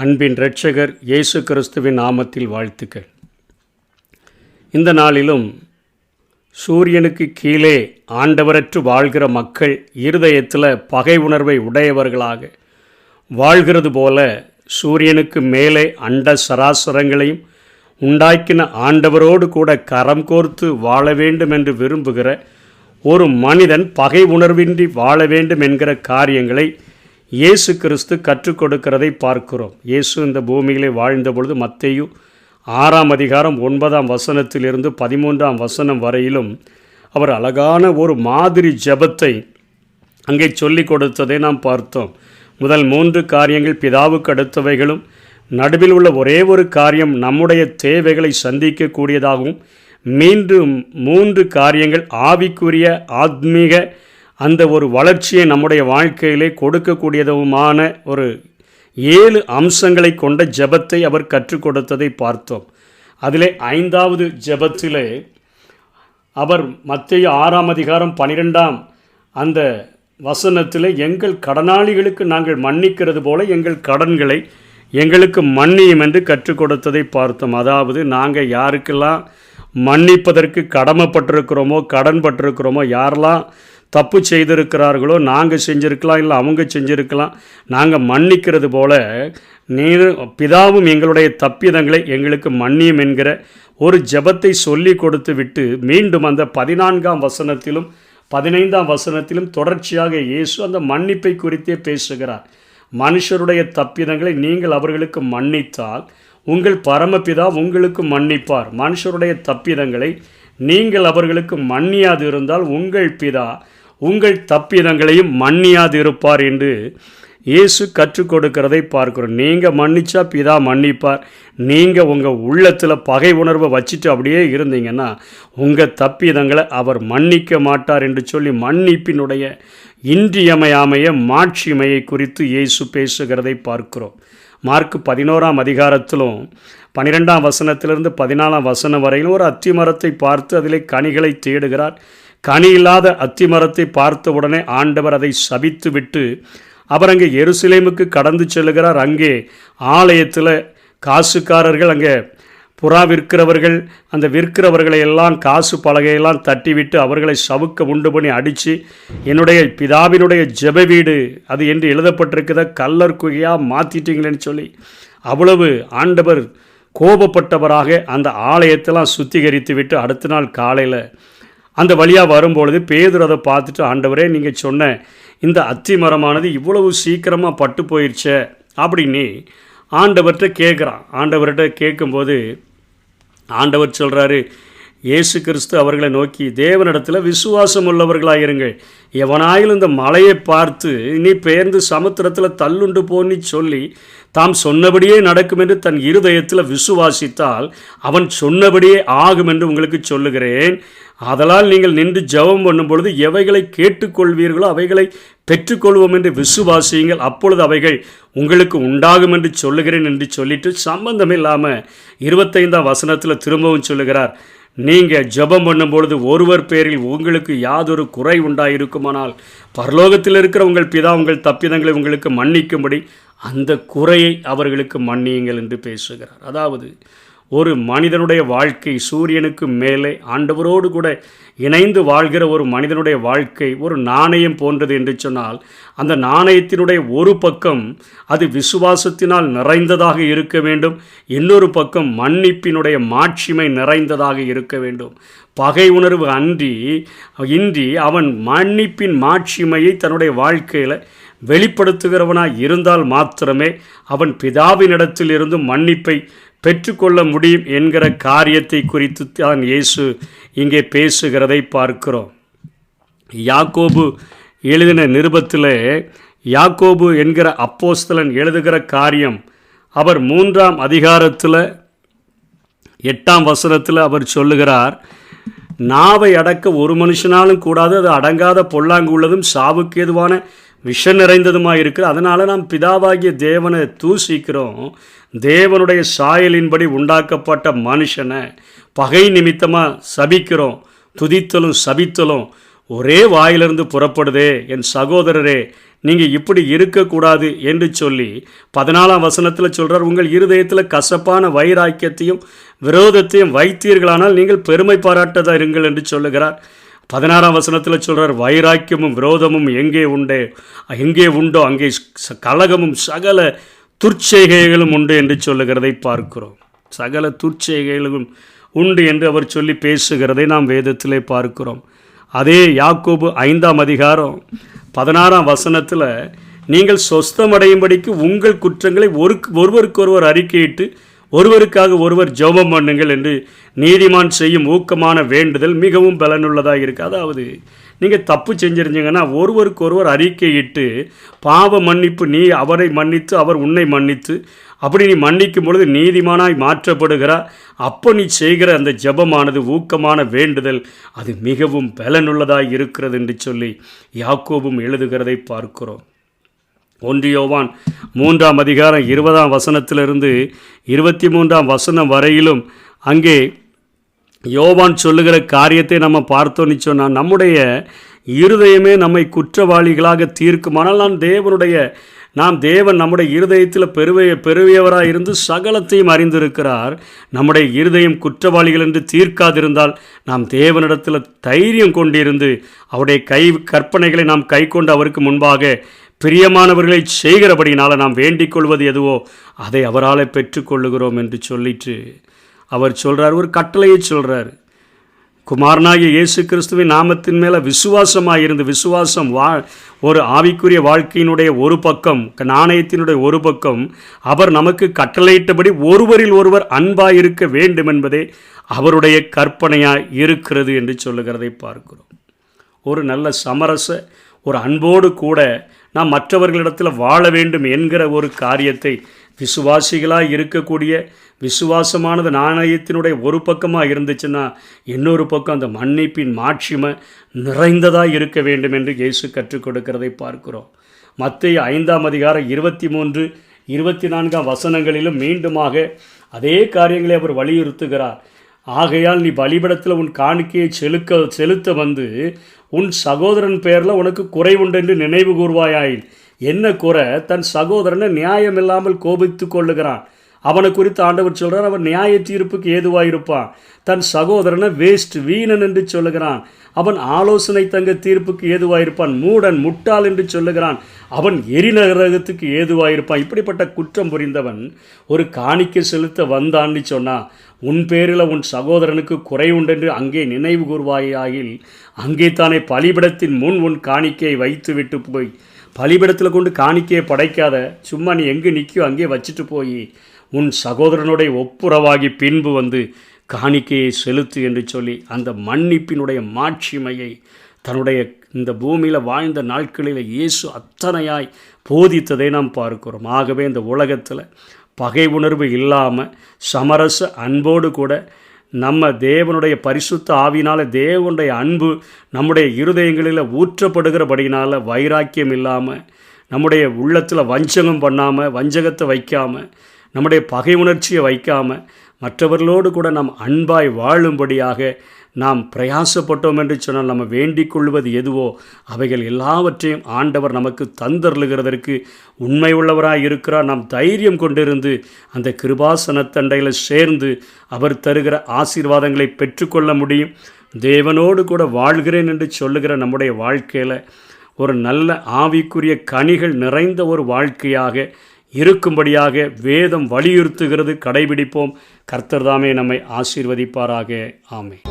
அன்பின் இரட்சகர் இயேசு கிறிஸ்துவின் நாமத்தில் வாழ்த்துக்கள். இந்த நாளிலும் சூரியனுக்கு கீழே ஆண்டவரற்று வாழ்கிற மக்கள் இருதயத்தில் பகை உணர்வை உடையவர்களாக வாழ்கிறது போல, சூரியனுக்கு மேலே அண்ட சராசரங்களையும் உண்டாக்கின ஆண்டவரோடு கூட கரம் கோர்த்து வாழ வேண்டும் என்று விரும்புகிற ஒரு மனிதன் பகை உணர்வின்றி வாழ வேண்டும் என்கிற காரியங்களை இயேசு கிறிஸ்து கற்றுக் கொடுக்கிறதை பார்க்கிறோம். இயேசு இந்த பூமியிலே வாழ்ந்த பொழுது மத்தேயு 6ஆம் அதிகாரம் 9ஆம் வசனத்திலிருந்து 13ஆம் வசனம் வரையிலும் அவர் அழகான ஒரு மாதிரி ஜெபத்தை அங்கே சொல்லிக் கொடுத்ததை நாம் பார்த்தோம். முதல் 3 காரியங்கள் பிதாவுக்கு அடுத்தவைகளும், நடுவில் உள்ள ஒரே ஒரு காரியம் நம்முடைய தேவைகளை சந்திக்கக்கூடியதாகவும், மீண்டும் 3 காரியங்கள் ஆவிக்குரிய ஆத்மீக அந்த ஒரு வளர்ச்சியை நம்முடைய வாழ்க்கையிலே கொடுக்கக்கூடியதுமான ஒரு 7 அம்சங்களை கொண்ட ஜெபத்தை அவர் கற்றுக் கொடுத்ததை பார்த்தோம். அதிலே 5வது ஜெபத்திலே அவர் மத்தேயு 6ஆம் அதிகாரம் 12ஆம் அந்த வசனத்தில் எங்கள் கடனாளிகளுக்கு நாங்கள் மன்னிக்கிறது போல எங்கள் கடன்களை எங்களுக்கு மன்னியும் என்று கற்றுக் கொடுத்ததை பார்த்தோம். அதாவது நாங்கள் யாருக்கெல்லாம் மன்னிப்பதற்கு கடமைப்பட்டிருக்கிறோமோ, கடன் பட்டிருக்கிறோமோ, யாரெல்லாம் தப்பு செய்திருக்கிறார்களோ, நாங்கள் செஞ்சுருக்கலாம், இல்லை அவங்க செஞ்சுருக்கலாம், நாங்கள் மன்னிக்கிறது போல பிதாவும் எங்களுடைய தப்பிதங்களை எங்களுக்கு மன்னியும் என்கிற ஒரு ஜெபத்தை சொல்லி கொடுத்து விட்டு, மீண்டும் அந்த 14ஆம் வசனத்திலும் 15ஆம் வசனத்திலும் தொடர்ச்சியாக இயேசு அந்த மன்னிப்பை குறித்தே பேசுகிறார். மனுஷருடைய தப்பிதங்களை நீங்கள் அவர்களுக்கு மன்னித்தால் உங்கள் பரமபிதா உங்களுக்கு மன்னிப்பார். மனுஷருடைய தப்பிதங்களை நீங்கள் அவர்களுக்கு மன்னியாது இருந்தால் உங்கள் பிதா உங்கள் தப்பிதங்களையும் மன்னியாது இருப்பார் என்று இயேசு கற்றுக் கொடுக்கிறதை பார்க்கிறோம். நீங்கள் மன்னிச்சா பிதா மன்னிப்பார். நீங்கள் உங்கள் உள்ளத்தில் பகை உணர்வை வச்சுட்டு அப்படியே இருந்தீங்கன்னா உங்கள் தப்பிதங்களை அவர் மன்னிக்க மாட்டார் என்று சொல்லி மன்னிப்பினுடைய இன்றியமையாமைய மாட்சிமையை குறித்து இயேசு பேசுகிறதை பார்க்கிறோம். மார்க் 11ஆம் அதிகாரத்திலும் 12ஆம் வசனத்திலிருந்து 14ஆம் வசனம் வரையிலும் ஒரு அத்திமரத்தை பார்த்து அதிலே கனிகளை தேடுகிறார். கனி இல்லாத அத்திமரத்தை பார்த்த உடனே ஆண்டவர் அதை சபித்து விட்டு அவர் அங்கே எருசலேமுக்கு கடந்து செல்லுகிறார். அங்கே ஆலயத்தில் காசுக்காரர்கள், அங்கே புறா விற்கிறவர்கள், அந்த விற்கிறவர்களை எல்லாம் காசு பலகையெல்லாம் தட்டிவிட்டு அவர்களை சவுக்க உண்டு பண்ணி அடித்து, என்னுடைய பிதாவினுடைய ஜெப வீடு அது என்று எழுதப்பட்டிருக்கிறத கல்லர் குகையாக மாற்றிட்டீங்களேன்னு சொல்லி அவ்வளவு ஆண்டவர் கோபப்பட்டவராக அந்த ஆலயத்தெல்லாம் சுத்திகரித்து விட்டு அடுத்த நாள் காலையில் அந்த வழியாக வரும்பொழுது பேதுரு அதை பார்த்துட்டு, ஆண்டவரே நீங்கள் சொன்ன இந்த அத்திமரமானது இவ்வளவு சீக்கிரமாக பட்டு போயிடுச்சே அப்படின்னு ஆண்டவர்கிட்ட கேட்குறான். ஆண்டவர்கிட்ட கேட்கும்போது ஆண்டவர் சொல்கிறாரு, இயேசு கிறிஸ்து அவர்களை நோக்கி, தேவனிடத்தில் விசுவாசம் உள்ளவர்களாக இருங்கள். எவனாயிலும் இந்த மலையை பார்த்து நீ பெயர்ந்து சமுத்திரத்தில் தள்ளுண்டு போன்னு சொல்லி தாம் சொன்னபடியே நடக்கும் என்று தன் இருதயத்தில் விசுவாசித்தால் அவன் சொன்னபடியே ஆகும் என்று உங்களுக்கு சொல்லுகிறேன். அதனால் நீங்கள் நின்று ஜெபம் பண்ணும் பொழுது எவைகளை கேட்டுக்கொள்வீர்களோ அவைகளை பெற்றுக்கொள்வோம் என்று விசுவாசியுங்கள், அப்பொழுது அவைகள் உங்களுக்கு உண்டாகும் என்று சொல்லுகிறேன் என்று சொல்லிட்டு சம்பந்தம் இல்லாமல் 25ஆம் வசனத்தில் திரும்பவும் சொல்லுகிறார், நீங்கள் ஜெபம் பண்ணும்பொழுது ஒருவர் பேரில் உங்களுக்கு யாதொரு குறை உண்டாயிருக்குமானால் பரலோகத்தில் இருக்கிற உங்கள் பிதா உங்கள் தப்பிதங்களை உங்களுக்கு மன்னிக்கும்படி அந்த குறையை அவர்களுக்கு மன்னியுங்கள் என்று பேசுகிறார். அதாவது ஒரு மனிதனுடைய வாழ்க்கை சூரியனுக்கு மேலே ஆண்டவரோடு கூட இணைந்து வாழ்கிற ஒரு மனிதனுடைய வாழ்க்கை ஒரு நாணயம் போன்றது என்று சொன்னால், அந்த நாணயத்தினுடைய ஒரு பக்கம் அது விசுவாசத்தினால் நிறைந்ததாக இருக்க வேண்டும், இன்னொரு பக்கம் மன்னிப்பினுடைய மாட்சிமை நிறைந்ததாக இருக்க வேண்டும். பகை உணர்வு இன்றி அவன் மன்னிப்பின் மாட்சிமையை தன்னுடைய வாழ்க்கையில் வெளிப்படுத்துகிறவனாக இருந்தால் மாத்திரமே அவன் பிதாவினிடத்தில் இருந்து மன்னிப்பை பெற்றுக்கொள்ள முடியும் என்கிற காரியத்தை குறித்து தான் இயேசு இங்கே பேசுகிறதை பார்க்கிறோம். யாக்கோபு எழுதின நிருபத்தில் யாக்கோபு என்கிற அப்போஸ்தலன் எழுதுகிற காரியம், அவர் 3ஆம் அதிகாரத்தில் 8ஆம் வசனத்தில் அவர் சொல்லுகிறார், நாவை அடக்க ஒரு மனுஷனாலும் கூடாது, அது அடங்காத பொல்லாங்கு உள்ளதும் சாவுக்கு ஏதுவான விஷம் நிறைந்ததுமாக இருக்குது. அதனால் நாம் பிதாவாகிய தேவனை தூசிக்கிறோம். தேவனுடைய சாயலின்படி உண்டாக்கப்பட்ட மனுஷனை பகை நிமித்தமாக சபிக்கிறோம். துதித்தலும் சபித்தலும் ஒரே வாயிலிருந்து புறப்படுதே. என் சகோதரரே, நீங்கள் இப்படி இருக்கக்கூடாது என்று சொல்லி 14ஆம் வசனத்தில் சொல்கிறார், உங்கள் இருதயத்தில் கசப்பான வைராக்கியத்தையும் விரோதத்தையும் வைத்தீர்களானால் நீங்கள் பெருமை பாராட்டதாக இருங்கள் என்று சொல்லுகிறார். 16ஆம் வசனத்தில் சொல்கிறார், வைராக்கியமும் விரோதமும் எங்கே உண்டோ அங்கே கலகமும் சகல துர்ச்செய்கைகளும் உண்டு என்று சொல்லுகிறதை பார்க்கிறோம். சகல துர்ச்செய்கைகளும் உண்டு என்று அவர் சொல்லி பேசுகிறதை நாம் வேதத்திலே பார்க்கிறோம். அதே யாக்கோபு 5ஆம் அதிகாரம் 16ஆம் வசனத்தில், நீங்கள் சொஸ்தமடையும்படிக்கு உங்கள் குற்றங்களை ஒருவருக்கொருவர் அறிக்கையிட்டு ஒருவருக்காக ஒருவர் ஜெபம் பண்ணுங்கள் என்று நீதிமான் செய்யும் ஊக்கமான வேண்டுதல் மிகவும் பலனுள்ளதாக இருக்குது. அதாவது நீங்கள் தப்பு செஞ்சிருந்தீங்கன்னா ஒருவருக்கு ஒருவர் அறிக்கையிட்டு பாவ மன்னிப்பு, நீ அவரை மன்னித்து அவர் உன்னை மன்னித்து, அப்படி நீ மன்னிக்கும் பொழுது நீதிமானாய் மாற்றப்படுகிறார். அப்போ நீ செய்கிற அந்த ஜெபமானது ஊக்கமான வேண்டுதல் அது மிகவும் பலனுள்ளதாக இருக்கிறது என்று சொல்லி யாக்கோபும் எழுதுகிறதை பார்க்கிறோம். 1 யோவான் 3ஆம் அதிகாரம் 20ஆம் வசனத்திலிருந்து 23ஆம் வசனம் வரையிலும் அங்கே யோவான் சொல்லுகிற காரியத்தை நம்ம பார்த்தோன்னு சொன்னால், நம்முடைய இருதயமே நம்மை குற்றவாளிகளாக தீர்க்குமானால் நாம் தேவன் நம்முடைய இருதயத்தில் பெருவியவராக இருந்து சகலத்தையும் அறிந்திருக்கிறார். நம்முடைய இருதயம் குற்றவாளிகள் என்று தீர்க்காதிருந்தால் நாம் தேவனிடத்தில் தைரியம் கொண்டிருந்து அவருடைய கற்பனைகளை நாம் கை கொண்டு அவருக்கு முன்பாக பிரியமானவர்களை செய்கிறபடினால நாம் வேண்டிக் கொள்வது எதுவோ அதை அவரால் பெற்றுக்கொள்ளுகிறோம் என்று சொல்லிட்டு அவர் சொல்கிறார், ஒரு கட்டளையை சொல்கிறார். குமாரனாகிய இயேசு கிறிஸ்துவின் நாமத்தின் மேலே விசுவாசமாக இருந்து, விசுவாசம் ஒரு ஆவிக்குரிய வாழ்க்கையினுடைய ஒரு பக்கம், நாணயத்தினுடைய ஒரு பக்கம், அவர் நமக்கு கட்டளையிட்டபடி ஒருவரில் ஒருவர் அன்பாக இருக்க வேண்டும் என்பதே அவருடைய கற்பனையாக இருக்கிறது என்று சொல்லுகிறதை பார்க்கிறோம். ஒரு நல்ல சமரச ஒரு அன்போடு கூட நாம் மற்றவர்களிடத்தில் வாழ வேண்டும் என்கிற ஒரு காரியத்தை விசுவாசிகளாக இருக்கக்கூடிய, விசுவாசமானது நாணயத்தினுடைய ஒரு பக்கமாக இருந்துச்சுன்னா இன்னொரு பக்கம் அந்த மன்னிப்பின் மாட்சிமை நிறைந்ததாக இருக்க வேண்டும் என்று இயேசு கற்றுக் கொடுக்கிறதை பார்க்கிறோம். மத்தேயு 5ஆம் அதிகாரம் 23, 24 வசனங்களிலும் மீண்டுமாக அதே காரியங்களை அவர் வலியுறுத்துகிறார். ஆகையால் நீ பலிபீடத்தில் உன் காணிக்கையை செலுத்த வந்து உன் சகோதரன் பேரில் உனக்கு குறை உண்டு என்று நினைவு கூர்வாயாயில். என்ன குறை? தன் சகோதரனை நியாயமில்லாமல் கோபித்து கொள்ளுகிறான். அவனை குறித்து ஆண்டவர் சொல்கிறார், அவன் நியாய தீர்ப்புக்கு ஏதுவாயிருப்பான். தன் சகோதரனை வீணன் என்று சொல்லுகிறான். அவன் ஆலோசனை தங்க தீர்ப்புக்கு ஏதுவாயிருப்பான். மூடன் முட்டாள் என்று சொல்லுகிறான். அவன் எரிநரகத்துக்கு ஏதுவாயிருப்பான். இப்படிப்பட்ட குற்றம் புரிந்தவன் ஒரு காணிக்கை செலுத்த வந்தான்னு சொன்னான், உன் பேரில் உன் சகோதரனுக்கு குறை உண்டென்று அங்கே நினைவு கூர்வாயாயில் அங்கே தானே பலிபீடத்தின் முன் உன் காணிக்கையை வைத்து விட்டு போய், பலிபீடத்தில் கொண்டு காணிக்கையை படைக்காத, சும்மா நீ எங்கே நிற்கியோ அங்கே வச்சுட்டு போய் உன் சகோதரனுடைய ஒப்புரவாகி பின்பு வந்து காணிக்கையை செலுத்து என்று சொல்லி அந்த மன்னிப்பினுடைய மாட்சிமையை தன்னுடைய இந்த பூமியில் வாழ்ந்த நாட்களில் இயேசு அத்தனையாய் போதித்ததை நாம் பார்க்கிறோம். ஆகவே இந்த உலகத்தில் பகை உணர்வு இல்லாமல் சமரச அன்போடு கூட நம்ம தேவனுடைய பரிசுத்த ஆவினால் தேவனுடைய அன்பு நம்முடைய இருதயங்களில் ஊற்றப்படுகிறபடினால் வைராக்கியம் இல்லாமல், நம்முடைய உள்ளத்தில் வஞ்சகம் பண்ணாமல், வஞ்சகத்தை வைக்காமல், நம்முடைய பகை உணர்ச்சியை வைக்காமல் மற்றவர்களோடு கூட நாம் அன்பாய் வாழும்படியாக நாம் பிரயாசப்பட்டோம் என்று சொன்னால் நம்ம வேண்டிக் கொள்வது எதுவோ அவைகள் எல்லாவற்றையும் ஆண்டவர் நமக்கு தந்தருளுகிறதற்கு உண்மை உள்ளவராக இருக்கிறார். நாம் தைரியம் கொண்டிருந்து அந்த கிருபாசனத்தண்டையில் சேர்ந்து அவர் தருகிற ஆசீர்வாதங்களை பெற்றுக்கொள்ள முடியும். தேவனோடு கூட வாழ்கிறேன் என்று சொல்லுகிற நம்முடைய வாழ்க்கையில் ஒரு நல்ல ஆவிக்குரிய கனிகள் நிறைந்த ஒரு வாழ்க்கையாக இருக்கும்படியாக வேதம் வலியுறுத்துகிறது. கடைபிடிப்போம். கர்த்தர் தாமே நம்மை ஆசீர்வதிப்பாராக. ஆமென்.